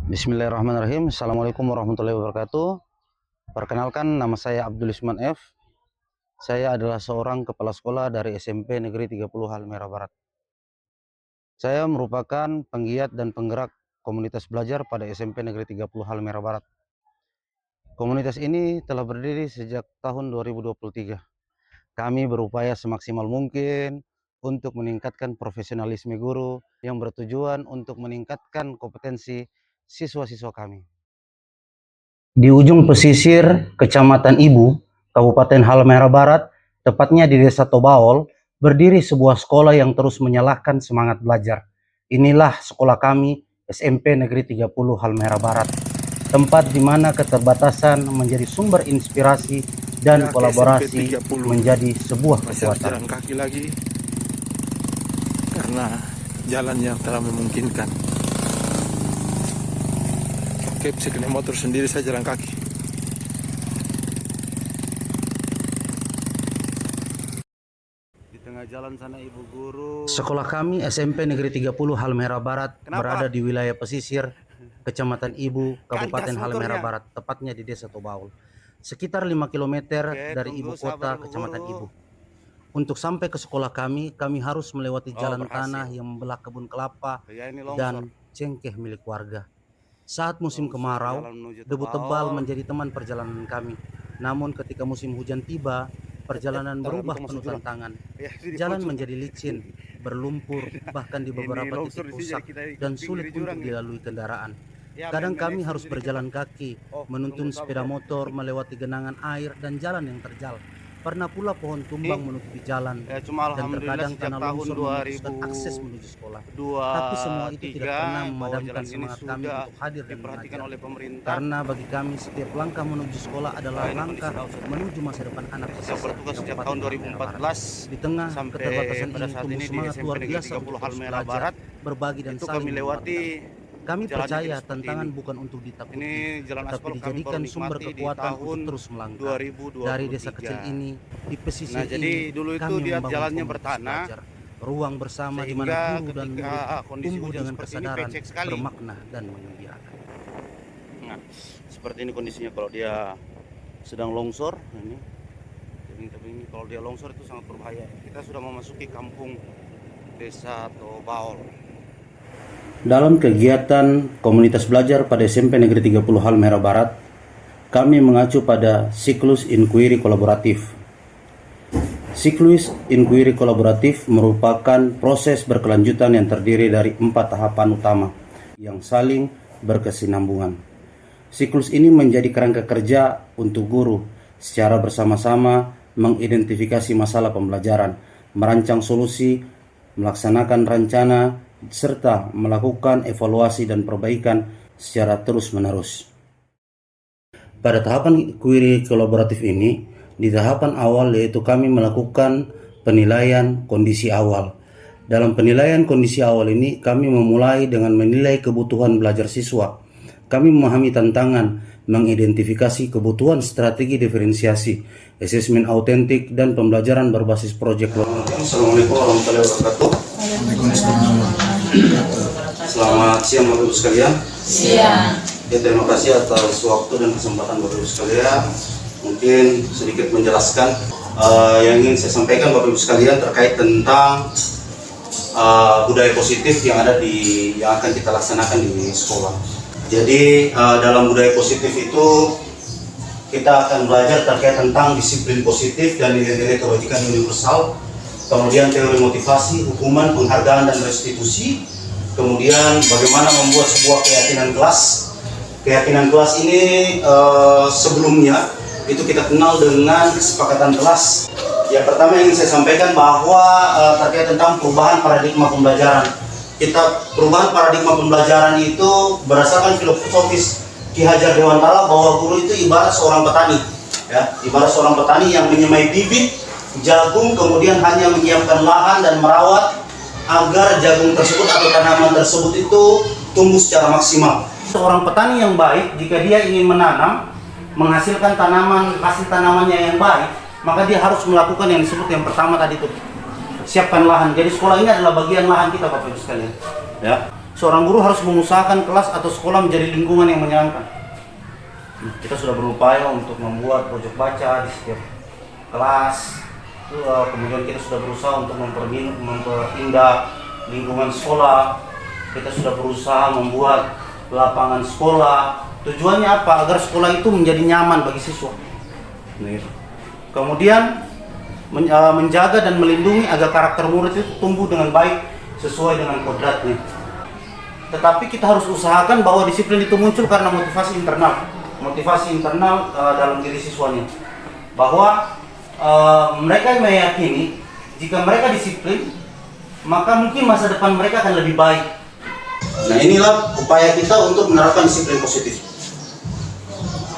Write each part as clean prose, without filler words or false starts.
Bismillahirrahmanirrahim. Assalamualaikum warahmatullahi wabarakatuh. Perkenalkan, nama saya Abdul Isman F. Saya adalah seorang kepala sekolah dari SMP Negeri 30 Halmahera Barat. Saya merupakan penggiat dan penggerak komunitas belajar pada SMP Negeri 30 Halmahera Barat. Komunitas ini telah berdiri sejak tahun 2023. Kami berupaya semaksimal mungkin untuk meningkatkan profesionalisme guru yang bertujuan untuk meningkatkan kompetensi siswa-siswa kami. Di ujung pesisir Kecamatan Ibu, Kabupaten Halmahera Barat, tepatnya di Desa Tobaol, berdiri sebuah sekolah yang terus menyalakan semangat belajar. Inilah sekolah kami, SMP Negeri 30 Halmahera Barat, tempat di mana keterbatasan menjadi sumber inspirasi dan kolaborasi menjadi sebuah kekuatan. Jalan kaki lagi karena jalannya telah memungkinkan. Oke, bisa kena motor sendiri, saya jalan kaki. Di tengah jalan sana Ibu Guru. Sekolah kami SMP Negeri 30 Halmahera Barat berada di wilayah pesisir Kecamatan Ibu, Kabupaten Halmahera Barat, tepatnya di Desa Tobaol. Sekitar 5 km dari ibu kota Kecamatan Ibu. Untuk sampai ke sekolah kami harus melewati jalan tanah yang membelah kebun kelapa dan cengkeh milik warga. Saat musim kemarau, debu tebal menjadi teman perjalanan kami. Namun ketika musim hujan tiba, perjalanan berubah penuh tantangan. Jalan menjadi licin, berlumpur, bahkan di beberapa titik rusak dan sulit untuk dilalui kendaraan. Kadang kami harus berjalan kaki, menuntun sepeda motor melewati genangan air dan jalan yang terjal. Pernah pula pohon tumbang menutupi jalan, dan terkadang tanah longsor memutuskan akses menuju sekolah. Tapi semua itu tidak pernah memadamkan semangat kami untuk hadir dan mengajar. Karena bagi kami setiap langkah menuju sekolah adalah langkah menuju masa depan anak sisa. Sejak tahun 2014 di tengah sampai keterbatasan pada ini saat tumbuh ini di semangat SMP luar Negeri biasa 30 untuk terus Halmahera belajar, Barat berbagi dan itu saling kami lewati. Kami percaya Jalan tantangan ini. bukan untuk ditakuti, Ini jalan tetapi aspal kami dijadikan baru sumber nikmati di kekuatan tahun untuk terus melangkah. 2023. Dari desa kecil ini, di pesisir Nah, jadi ini, dulu itu kami dia membangun jalannya komunitas bertanah, belajar, ruang bersama di mana sehingga guru dan ketika murid kondisi tumbuh hujan dengan seperti ini kesadaran, becek sekali. bermakna dan mengembirakan. Nah, seperti ini kondisinya kalau dia sedang longsor. Tapi ini kalau dia longsor itu sangat berbahaya. Kita sudah memasuki kampung Desa Tobaol. Dalam kegiatan komunitas belajar pada SMP Negeri 30 Halmahera Barat, kami mengacu pada siklus inquiry kolaboratif. Siklus inquiry kolaboratif merupakan proses berkelanjutan yang terdiri dari 4 tahapan utama yang saling berkesinambungan. Siklus ini menjadi kerangka kerja untuk guru secara bersama-sama mengidentifikasi masalah pembelajaran, merancang solusi, melaksanakan rencana, serta melakukan evaluasi dan perbaikan secara terus-menerus. Pada tahapan query kolaboratif ini, di tahapan awal yaitu kami melakukan penilaian kondisi awal. Dalam penilaian kondisi awal ini, kami memulai dengan menilai kebutuhan belajar siswa. Kami memahami tantangan, mengidentifikasi kebutuhan strategi diferensiasi, asesmen autentik, dan pembelajaran berbasis proyek. Assalamualaikum warahmatullahi wabarakatuh. Selamat siang Bapak Ibu sekalian. Siang. Ya, terima kasih atas waktu dan kesempatan Bapak Ibu sekalian. Mungkin sedikit menjelaskan yang ingin saya sampaikan Bapak Ibu sekalian terkait tentang budaya positif yang akan kita laksanakan di sekolah. Jadi dalam budaya positif itu kita akan belajar terkait tentang disiplin positif dan nilai-nilai kebajikan universal, kemudian teori motivasi, hukuman, penghargaan, dan restitusi, kemudian bagaimana membuat sebuah keyakinan kelas. Keyakinan kelas ini sebelumnya itu kita kenal dengan kesepakatan kelas. Yang pertama yang ingin saya sampaikan bahwa terkait tentang perubahan paradigma pembelajaran. Perubahan paradigma pembelajaran itu berdasarkan filosofis Ki Hajar Dewantara bahwa guru itu ibarat seorang petani, ya, ibarat seorang petani yang menyemai bibit jagung, kemudian hanya menyiapkan lahan dan merawat agar jagung tersebut atau tanaman tersebut itu tumbuh secara maksimal. Seorang petani yang baik, jika dia ingin menanam, menghasilkan hasil tanamannya yang baik, maka dia harus melakukan yang disebut yang pertama tadi itu, siapkan lahan. Jadi sekolah ini adalah bagian lahan kita Bapak Ibu sekalian. Ya. seorang guru harus mengusahakan kelas atau sekolah menjadi lingkungan yang menyenangkan. Kita sudah berupaya untuk membuat pojok baca di setiap kelas. Kemudian kita sudah berusaha untuk memperindah lingkungan sekolah. Kita sudah berusaha membuat lapangan sekolah. Tujuannya apa? Agar sekolah itu menjadi nyaman bagi siswa. Kemudian menjaga dan melindungi agar karakter murid itu tumbuh dengan baik sesuai dengan kodratnya. Tetapi kita harus usahakan bahwa disiplin itu muncul karena motivasi internal dalam diri siswanya. Bahwa mereka meyakini jika mereka disiplin, maka mungkin masa depan mereka akan lebih baik. Nah, inilah upaya kita untuk menerapkan disiplin positif.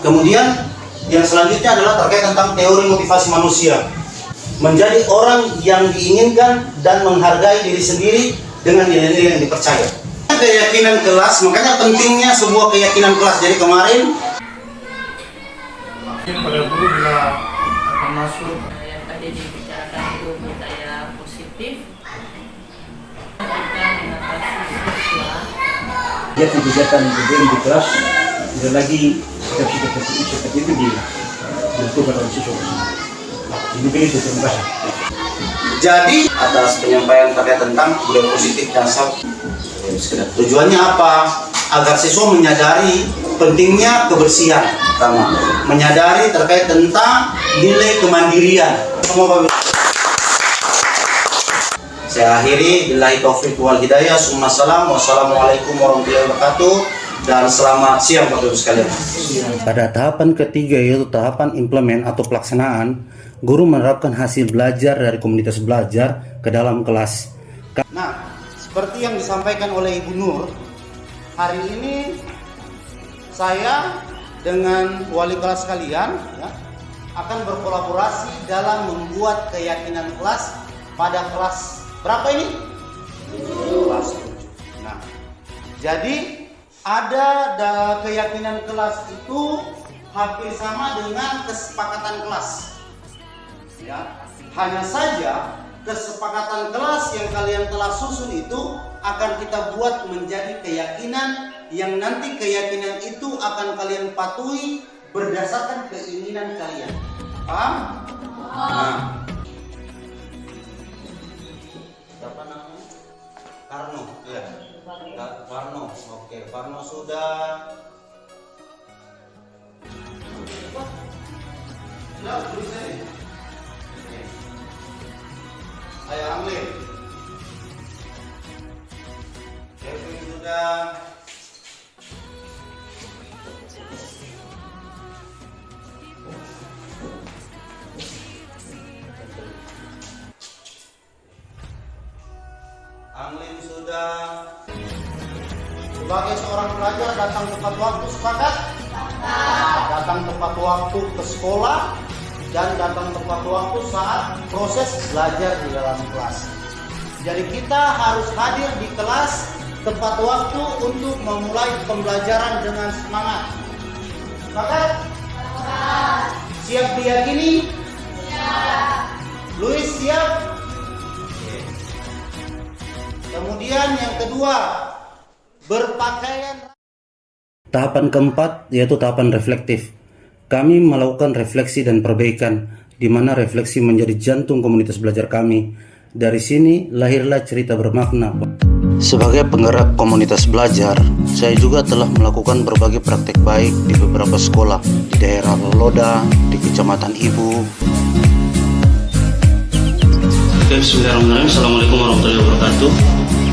Kemudian yang selanjutnya adalah terkait tentang teori motivasi manusia. Menjadi orang yang diinginkan dan menghargai diri sendiri dengan nilai-nilai yang dipercaya. Keyakinan kelas, makanya pentingnya sebuah keyakinan kelas. Jadi kemarin pada guru bila akan masuk yang tadi dibicarakan itu budaya positif, kita mengatasi siswa. Kegiatan di kelas tidak lagi sikap itu dilakukan oleh siswa. Ini begitu, terima kasih. jadi atas penyampaian terkait tentang budaya positif dan tujuannya apa? Agar siswa menyadari pentingnya kebersihan, pertama, menyadari terkait tentang nilai kemandirian. Saya akhiri, billahi taufiq wal hidayah, summa salam, wassalamualaikum warahmatullahi wabarakatuh, dan selamat siang Bapak Ibu sekalian. Pada tahapan ketiga, yaitu tahapan implement atau pelaksanaan, guru menerapkan hasil belajar dari komunitas belajar ke dalam kelas. Nah, seperti yang disampaikan oleh Ibu Nur, hari ini saya dengan wali kelas kalian akan berkolaborasi dalam membuat keyakinan kelas pada kelas berapa ini? Kelas 7. Nah, jadi ada keyakinan kelas itu hampir sama dengan kesepakatan kelas. Ya, hanya saja kesepakatan kelas yang kalian telah susun itu akan kita buat menjadi keyakinan yang nanti keyakinan itu akan kalian patuhi berdasarkan keinginan kalian. Paham? Nah. Siapa namanya? Karno. Ya. Karno. Oke, Karno sudah. Sudah, tulis aja. Ayo ambil. Kevin sudah. Anglin sudah. Sebagai seorang pelajar datang tepat waktu, sepakat? Datang tepat waktu ke sekolah dan datang tepat waktu saat proses belajar di dalam kelas. Jadi kita harus hadir di kelas tepat waktu untuk memulai pembelajaran dengan semangat. Sepakat? Siap diyakini? Siap. Luis siap? Kemudian yang kedua, berpakaian. Tahapan keempat yaitu tahapan reflektif. Kami melakukan refleksi dan perbaikan, di mana refleksi menjadi jantung komunitas belajar kami. Dari sini lahirlah cerita bermakna. Sebagai penggerak komunitas belajar, saya juga telah melakukan berbagai praktek baik di beberapa sekolah di daerah Loloda, di Kecamatan Ibu. Bismillahirrahmanirrahim. Assalamualaikum warahmatullahi wabarakatuh.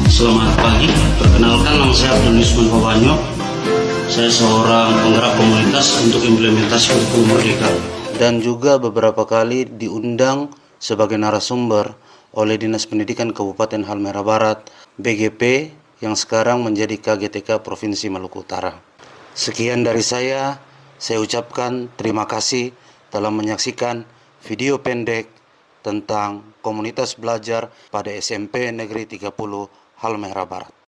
Selamat pagi. Perkenalkan, nama saya Abdul Fabanyo. Saya seorang penggerak komunitas untuk implementasi kurikulum Merdeka. Dan juga beberapa kali diundang sebagai narasumber oleh Dinas Pendidikan Kabupaten Halmahera Barat, BGP, yang sekarang menjadi KGTK Provinsi Maluku Utara. Sekian dari saya ucapkan terima kasih telah menyaksikan video pendek tentang komunitas belajar pada SMP Negeri 30 Halmahera Barat.